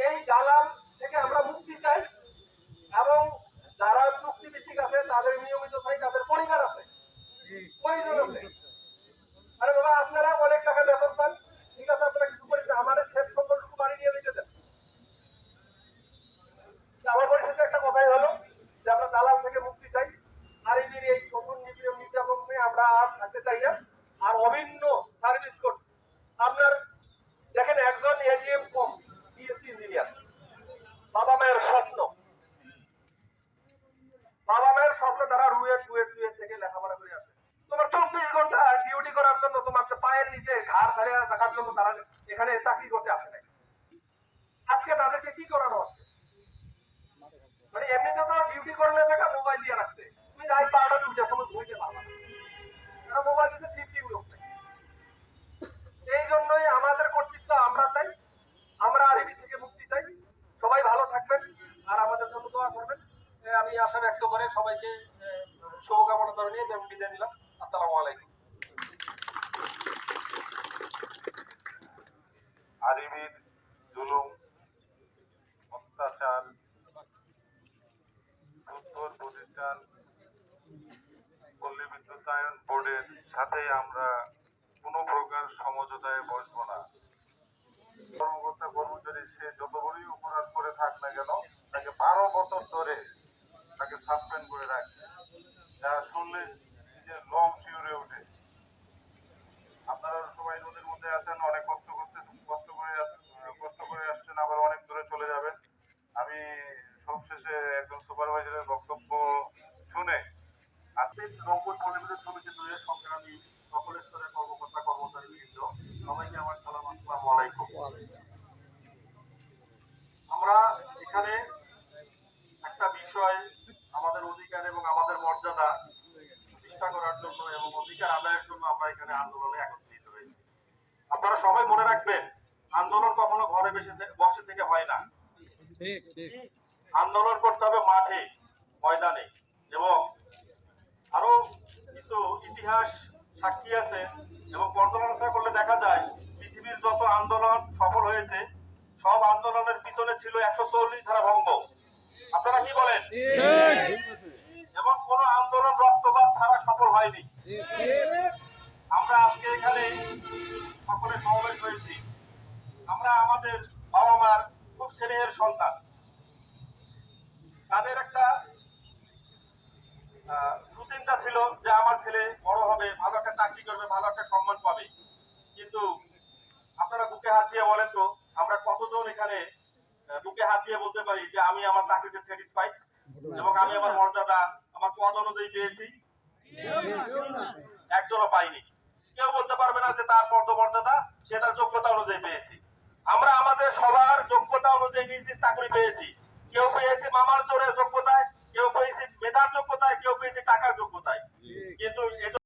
এই দালাল থেকে আমরা মুক্তি চাই এবং যারা চুক্তিভিত্তিক আছে তাদের নিয়মিত চাই, তাদের পরিবার আছে, প্রয়োজন আছে। আরে বাবা, আপনারা অনেক টাকা বেতন পান, ঠিক আছে, আপনারা কিছু করেন, আমাদের শেষ সম্পর্কটুকু বাড়ি নিয়ে দিতে দেন। আমার পরিশেষে একটা কথাই হলো যে আমরা দালাল থেকে মুক্তি চাই, নারীদের এই শোষণ নির্যাতন নিয়ে আমরা আর থাকতে চাই না। আর অভিন্ন সার্ভিস কোড আপনার দেখেন, একজন এজিএম কম বিএসসি ইঞ্জিনিয়ার, বাবা মায়ের স্বপ্ন, বাবা মায়ের স্বপ্ন তারা রুয়ে শুয়ে শুয়ে থেকে লেখাপড়া করে আসে। তোমার 24 ঘন্টা ডিউটি করার জন্য, তোমার পায়ের নিচে ঘাড় ধরে রাখার জন্য তারা এখানে চাকরি করতে আসে নাই। আজকে তাদেরকে কি করানো হচ্ছে? মানে এমনিতে তো ডিউটি করলে সেটা মোবাইল দিয়ে রাখছে, তুমি রাত 12টা উঠে সময় ঘুমিয়ে পারবা না, তারা মোবাইল দিচ্ছে শিফটিং লোক। এই জন্যই আমাদের কর্তৃত্ব আমরা চাই, আমরা আরবি থেকে মুক্তি চাই। সবাই ভালো থাকবেন আর আমাদের জন্য দোয়া করবেন। আমি আশা ব্যক্ত করে সবাইকে শুভকামনা করে নিয়ে বিদায় নিলাম। আসসালামু আলাইকুম। আরবির জুলুম, অত্যাচার, উত্তর প্রতিষ্ঠান পল্লী বিদ্যুতায়ন বোর্ডের সাথে আমরা কোনো প্রকার সমঝোতায় বসবো না। কর্মকর্তা কর্মচারী সে যত বড়ই অপরাধ করে থাক না কেন, তাকে 12 বছর ধরে তাকে সাসপেন্ড করে রাখছে, যা শুনলে যে লোম শিউরে ওঠে। আপনারা সবাই নদীর মধ্যে আছেন, অনেক কষ্ট করে আসছেন, আবার অনেক দূরে চলে যাবেন। আমি সবশেষে একজন সুপারভাইজারের বক্তব্য শুনে আজকে রংপুর পল্লী সমিতি 2 এর সংগ্রামী সকল স্তরের কর্মকর্তা কর্মচারী বৃন্দ, সবাইকে আমার সালাম, আসসালামু আলাইকুম। আমরা এখানে একটা বিষয়, আমাদের অধিকার এবং আমাদের মর্যাদা প্রতিষ্ঠা করার জন্য এবং অধিকার আদায়ের জন্য আমরা এখানে আন্দোলনে একত্রিত হয়েছি। আপনারা সবাই মনে রাখবেন, আন্দোলন কখনো ঘরে বসে থেকে হয় না। আন্দোলন করতে হবে মাঠে, ময়দানে। এবং আরো কিছু ইতিহাস সাক্ষী আছে এবং পর্যালোচনা করলে দেখা যায় পৃথিবীর যত আন্দোলন সফল হয়েছে সব আন্দোলনের পিছনে ছিল 140 ধারা ভঙ্গ। আপনারা কি বলেন? এবং কোন আন্দোলন রক্তপাত ছাড়া সফল হয়নি। আমরা আজকে এখানে সকলে সমাবেশ হয়েছি, আমরা আমাদের বাবা মার খুব স্নেহের সন্তান। তাদের একটা সুচিন্তা ছিল যে আমার ছেলে বড় হবে, ভালো একটা চাকরি করবে, ভালো একটা সম্মান পাবে। কিন্তু আপনারা বুকে হাত দিয়ে বলেন তো, আমরা কতজন এখানে বুকে হাত দিয়ে বলতে পারি যে আমি আমার চাকরিতে স্যাটিসফাইড এবং আমি আমার মর্যাদা, আমার পদ অনুযায়ী পেয়েছি? একজনও পাইনি। কেউ বলতে পারবে না যে তার পদ মর্যাদা সে তার যোগ্যতা অনুযায়ী পেয়েছি। আমরা আমাদের সবার যোগ্যতা অনুযায়ী নিজ নিজ চাকরি পেয়েছি। কেউ পেয়েছি মামার জোরে যোগ্যতায়, কেউ পেয়েছি মেধার যোগ্যতায়, কেউ পেয়েছি টাকার যোগ্যতায়। কিন্তু